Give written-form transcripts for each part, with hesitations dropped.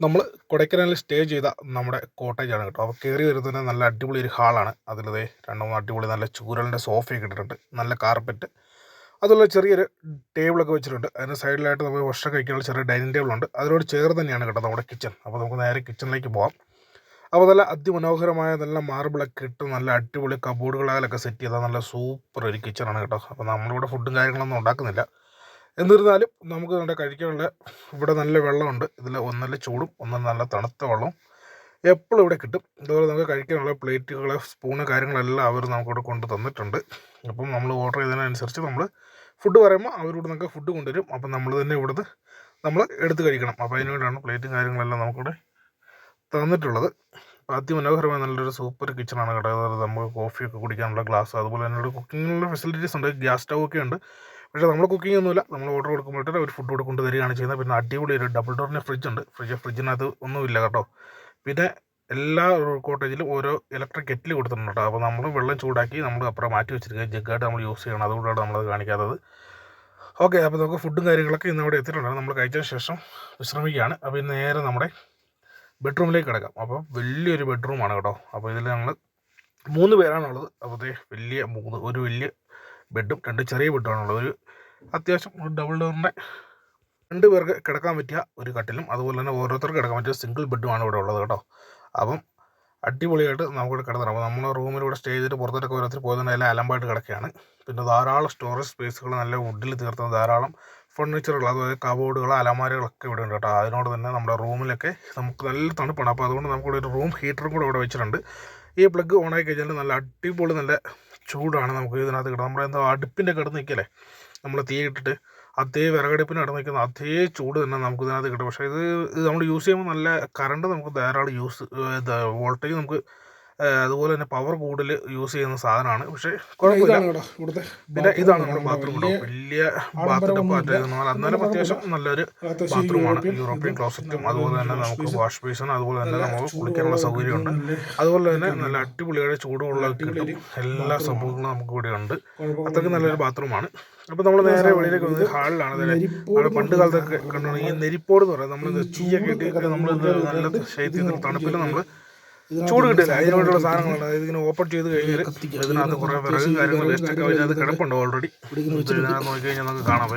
നമ്മൾ കൊടൈക്കനാലിൽ സ്റ്റേ ചെയ്ത നമ്മുടെ കോട്ടേജാണ് കേട്ടോ. അപ്പോൾ കയറി വരുന്നതിന് നല്ല അടിപൊളി ഒരു ഹാളാണ്. അതിലതേ 2-3 അടിപൊളി നല്ല ചൂരലിൻ്റെ സോഫയൊക്കെ ഇട്ടിട്ടുണ്ട്, നല്ല കാർപ്പറ്റ്, അതുപോലെ ചെറിയൊരു ടേബിളൊക്കെ വെച്ചിട്ടുണ്ട്. അതിന് സൈഡിലായിട്ട് നമുക്ക് ഭക്ഷണം കഴിക്കാനുള്ള ചെറിയ ഡൈനിങ് ടേബിളുണ്ട്. അതിനോട് ചേർന്ന് തന്നെയാണ് കേട്ടോ നമ്മുടെ കിച്ചൺ. അപ്പോൾ നമുക്ക് നേരെ കിച്ചണിലേക്ക് പോകാം. അപ്പോൾ നല്ല അതിമനോഹരമായ നല്ല മാർബിളൊക്കെ ഇട്ട് നല്ല അടിപൊളി കബോർഡുകളൊക്കെ സെറ്റ് ചെയ്താൽ നല്ല സൂപ്പർ ഒരു കിച്ചണാണ് കേട്ടോ. അപ്പോൾ നമ്മളിവിടെ ഫുഡും കാര്യങ്ങളൊന്നും ഉണ്ടാക്കുന്നില്ല. എന്നിരുന്നാലും നമുക്ക് നല്ല കഴിക്കാനുള്ള ഇവിടെ നല്ല വെള്ളമുണ്ട്. ഇതിൽ ഒന്നല്ല ചൂടും ഒന്നും നല്ല തണുത്ത വെള്ളവും എപ്പോഴും ഇവിടെ കിട്ടും. അതുപോലെ നമുക്ക് കഴിക്കാനുള്ള പ്ലേറ്റുകൾ, സ്പൂണ് കാര്യങ്ങളെല്ലാം അവർ നമുക്കിവിടെ കൊണ്ട് തന്നിട്ടുണ്ട്. അപ്പം നമ്മൾ ഓർഡർ ചെയ്തതിനനുസരിച്ച് നമ്മൾ ഫുഡ് പറയുമ്പോൾ അവരോട് നമുക്ക് ഫുഡ് കൊണ്ടുവരും. അപ്പം നമ്മൾ തന്നെ ഇവിടുന്ന് നമ്മൾ എടുത്ത് കഴിക്കണം. അപ്പോൾ അതിന് വേണ്ടിയാണ് പ്ലേറ്റും കാര്യങ്ങളെല്ലാം നമുക്കിവിടെ തന്നിട്ടുള്ളത്. അതിമനോഹരമായ നല്ലൊരു സൂപ്പർ കിച്ചണാണ് കേട്ടോ. അതായത് നമുക്ക് കോഫിയൊക്കെ കുടിക്കാനുള്ള ഗ്ലാസ്, അതുപോലെ തന്നെ ഇവിടെ കുക്കിങ്ങിനുള്ള ഫെസിലിറ്റീസ് ഉണ്ട്. ഗ്യാസ് സ്റ്റൗ ഒക്കെ ഉണ്ട്. പക്ഷേ നമ്മൾ കുക്കിംഗ് ഒന്നുമില്ല. നമ്മൾ ഓർഡർ കൊടുക്കുമ്പോഴത്തേക്ക് അവർ ഫുഡ് കൂടെ കൊണ്ട് തരികയാണ് ചെയ്യുന്നത്. പിന്നെ അടിപൊളി ഒരു ഡബിൾ ഡോറിൻ്റെ ഫ്രിഡ്ജുണ്ട്. ഫ്രിഡ്ജിനകത്ത് ഒന്നുമില്ല കേട്ടോ. പിന്നെ എല്ലാ കോട്ടേജിലും ഓരോ ഇലക്ട്രിക് കെറ്റിൽ കൊടുത്തിട്ടുണ്ട് കേട്ടോ. അപ്പോൾ നമ്മൾ വെള്ളം ചൂടാക്കി നമ്മൾ അപ്പുറം മാറ്റി വെച്ചിരിക്കുക, ജഗ്ഗായിട്ട് നമ്മൾ യൂസ് ചെയ്യണം. അതുകൊണ്ടാണ് നമ്മളത് കാണിക്കാത്തത്. ഓക്കെ, അപ്പോൾ നമുക്ക് ഫുഡും കാര്യങ്ങളൊക്കെ ഇന്ന് അവിടെ എത്തിയിട്ടുണ്ട്. നമ്മൾ കഴിച്ചതിന് ശേഷം വിശ്രമിക്കുകയാണ്. അപ്പോൾ ഇന്ന് നേരെ നമ്മുടെ ബെഡ്റൂമിലേക്ക് കിടക്കാം. അപ്പോൾ വലിയൊരു ബെഡ്റൂമാണ് കേട്ടോ. അപ്പോൾ ഇതിൽ ഞങ്ങൾ 3 പേരാണുള്ളത്. അപ്പോൾ ഒരു വലിയ ബെഡും 2 ചെറിയ ബെഡുമാണുള്ളത്. ഒരു അത്യാവശ്യം ഒരു ഡബിൾ ഡോറിൻ്റെ 2 പേർക്ക് കിടക്കാൻ പറ്റിയ ഒരു കട്ടിലും, അതുപോലെ തന്നെ ഓരോരുത്തർക്ക് കിടക്കാൻ പറ്റിയ സിംഗിൾ ബെഡുമാണ് ഇവിടെ ഉള്ളത് കേട്ടോ. അപ്പം അടിപൊളിയായിട്ട് നമുക്കിവിടെ കിടന്നിടാം. അപ്പോൾ നമ്മൾ റൂമിലൂടെ സ്റ്റേ ചെയ്തിട്ട് പുറത്തോട്ടൊക്കെ ഓരോരുത്തർ പോയതുകൊണ്ട് എല്ലാം അലമ്പായിട്ട് കിടക്കുകയാണ്. പിന്നെ ധാരാളം സ്റ്റോറേജ് സ്പേസുകൾ, നല്ല വുഡിൽ തീർത്ത ധാരാളം ഫർണിച്ചറുകൾ, അതുപോലെ കബോർഡുകൾ, അലമാരകളൊക്കെ ഇവിടെ ഉണ്ട് കേട്ടോ. അതിനോട് തന്നെ നമ്മുടെ റൂമിലൊക്കെ നമുക്ക് നല്ല തണുപ്പാണ്. അപ്പോൾ അതുകൊണ്ട് നമുക്കിവിടെ ഒരു റൂം ഹീറ്ററും കൂടെ ഇവിടെ വെച്ചിട്ടുണ്ട്. ഈ പ്ലഗ് ഓണാക്കി കഴിഞ്ഞാൽ നല്ല അടിപൊളി നല്ല ചൂടാണ് നമുക്ക് ഇതിനകത്ത് കിട്ടും. നമ്മുടെ എന്താ അടുപ്പിൻ്റെ കിടന്ന് നിൽക്കല്ലേ, നമ്മൾ തീ ഇട്ടിട്ട് അതേ വിറകടുപ്പിന് കിടന്ന് നിൽക്കുന്ന അതേ ചൂട് തന്നെ നമുക്ക് ഇതിനകത്ത് കിട്ടും. പക്ഷേ ഇത് നമ്മൾ യൂസ് ചെയ്യുമ്പോൾ നല്ല കറണ്ട് നമുക്ക് ധാരാളം വോൾട്ടേജ് നമുക്ക്, അതുപോലെ തന്നെ പവർ കൂടുതൽ യൂസ് ചെയ്യുന്ന സാധനമാണ്. പക്ഷേ കുഴപ്പമില്ല. പിന്നെ ഇതാണ് നമ്മുടെ ബാത്റൂം കേട്ടോ. വലിയ ബാത്റൂം എന്നാലും അത്യാവശ്യം നല്ലൊരു ബാത്റൂമാണ്. യൂറോപ്യൻ ക്ലോസറ്റും, അതുപോലെ തന്നെ നമുക്ക് വാഷ് ബേസിനും, അതുപോലെ തന്നെ നമുക്ക് കുളിക്കാനുള്ള സൗകര്യമുണ്ട്. അതുപോലെ തന്നെ നല്ല അടിപൊളിയായ ചൂടുള്ള കിട്ടും. എല്ലാ സംഭവങ്ങളും നമുക്ക് ഇവിടെ ഉണ്ട്. അത്രയ്ക്ക് നല്ലൊരു ബാത്റൂമാണ്. അപ്പോൾ നമ്മൾ നേരെ വെളിയിലേക്ക് വന്നത് ഹാളിലാണ്. അവിടെ പണ്ട് കാലത്തൊക്കെ കണ്ടുണ്ടെങ്കിൽ നെരിപ്പോട് എന്ന് പറയാം. നമ്മൾ തീയൊക്കെ ഇട്ട് നമ്മൾ നല്ല ശൈത്യത്തിൽ തണുപ്പിൽ നമ്മൾ ചൂട് കിട്ടില്ല. അതിനോടുള്ള സാധനങ്ങളുണ്ട്. അതായത് ഇങ്ങനെ ഓപ്പൺ ചെയ്ത് കഴിഞ്ഞാൽ ഇതിനകത്ത് കുറേ വിറകും കാര്യങ്ങൾ വേസ്റ്റൊക്കെ അതിനകത്ത് കിടപ്പുണ്ട് ഓൾറെഡി. ഇതിനകത്ത് നോക്കിക്കഴിഞ്ഞാൽ നമുക്ക് കാണാം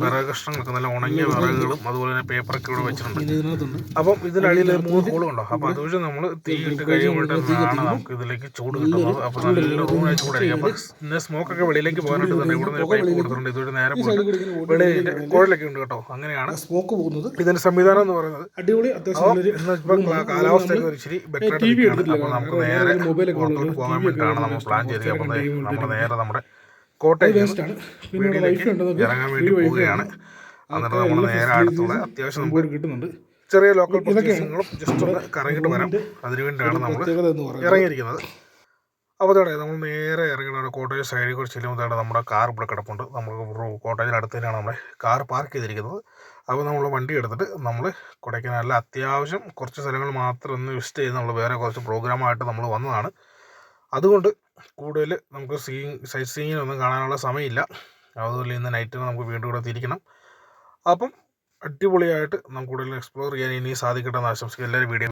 വിറക് കഷ്ണങ്ങളൊക്കെ നല്ല ഉണങ്ങിയ വിറകുകളും, അതുപോലെ തന്നെ പേപ്പറൊക്കെ ഇവിടെ വെച്ചിട്ടുണ്ട്. അപ്പം ഇതിനടിയിൽ 3 ഹോളുണ്ടോ. അപ്പോൾ അതുവഴി നമ്മൾ തീ ഇട്ട് കഴിയുമ്പോഴത്തേക്കാണ് നമുക്ക് ഇതിലേക്ക് ചൂട് കിട്ടുന്നത്. അപ്പോൾ നല്ല റൂമിനായി ചൂടായിരിക്കും. അപ്പോൾ പിന്നെ സ്മോക്കൊക്കെ വെളിയിലേക്ക് പോകാനായിട്ട് തന്നെ ഇവിടെ നിന്ന് പൈപ്പ് കൊടുത്തിട്ടുണ്ട്. ഇതുവഴി നേരെ പോയിട്ട് വെളിയിൽ കുഴലൊക്കെ ഉണ്ട് കേട്ടോ. അങ്ങനെയാണ് സ്മോക്ക് പോകുന്നത്. ഇതിൻ്റെ സംവിധാനം എന്ന് പറയുന്നത് അടിപൊളി. അത്യാവശ്യം കാലാവസ്ഥ ഇച്ചിരി ബെറ്റർ. അപ്പോൾ നമുക്ക് നേരെ പുറത്തോട്ട് പോകാൻ വേണ്ടിയിട്ടാണ് നമ്മൾ പ്ലാൻ ചെയ്തത്. അപ്പോൾ നമ്മൾ നേരെ നമ്മുടെ കോട്ടേജിലേക്ക് ഇറങ്ങാൻ വേണ്ടി പോവുകയാണ്. എന്നിട്ട് നമ്മൾ നേരെ അടുത്തുള്ള അത്യാവശ്യം നമുക്ക് കിട്ടുന്നുണ്ട് ചെറിയ ലോക്കൽ പർച്ചേസിങ്ങുകളും ജസ്റ്റ് ഒന്ന് കറങ്ങിയിട്ട് വരാം. അതിനുവേണ്ടിയാണ് നമ്മൾ ഇറങ്ങിയിരിക്കുന്നത്. അപ്പോൾ അതെ, നമ്മൾ നേരെ ഇറങ്ങുന്ന കോട്ടേജ് സൈഡിൽ കൂടി ചെല്ലുമ്പോഴാണ് നമ്മുടെ കാർ ഇവിടെ കിടപ്പുണ്ട്. നമുക്ക് കോട്ടേജിന് അടുത്ത് തന്നെയാണ് നമ്മുടെ കാർ പാർക്ക് ചെയ്തിരിക്കുന്നത്. അപ്പോൾ നമ്മൾ വണ്ടി എടുത്തിട്ട് നമ്മൾ കൊടൈക്കനാലിൽ അത്യാവശ്യം കുറച്ച് സ്ഥലങ്ങൾ മാത്രം ഒന്ന് വിസിറ്റ് ചെയ്ത് നമ്മൾ വേറെ കുറച്ച് പ്രോഗ്രാമായിട്ട് നമ്മൾ വന്നതാണ്. അതുകൊണ്ട് കൂടുതൽ നമുക്ക് സൈറ്റ് സീയിങ്ങൊന്നും കാണാനുള്ള സമയമില്ല. അതുപോലെ ഇന്ന് നൈറ്റിന് നമുക്ക് വീണ്ടും കൂടെ തിരിക്കണം. അപ്പം അടിപൊളിയായിട്ട് നമുക്ക് കൂടുതൽ എക്സ്പ്ലോർ ചെയ്യാൻ ഇനി സാധിക്കട്ടെ എന്ന് ആശംസിക്കുക. എല്ലാവരും വീഡിയോ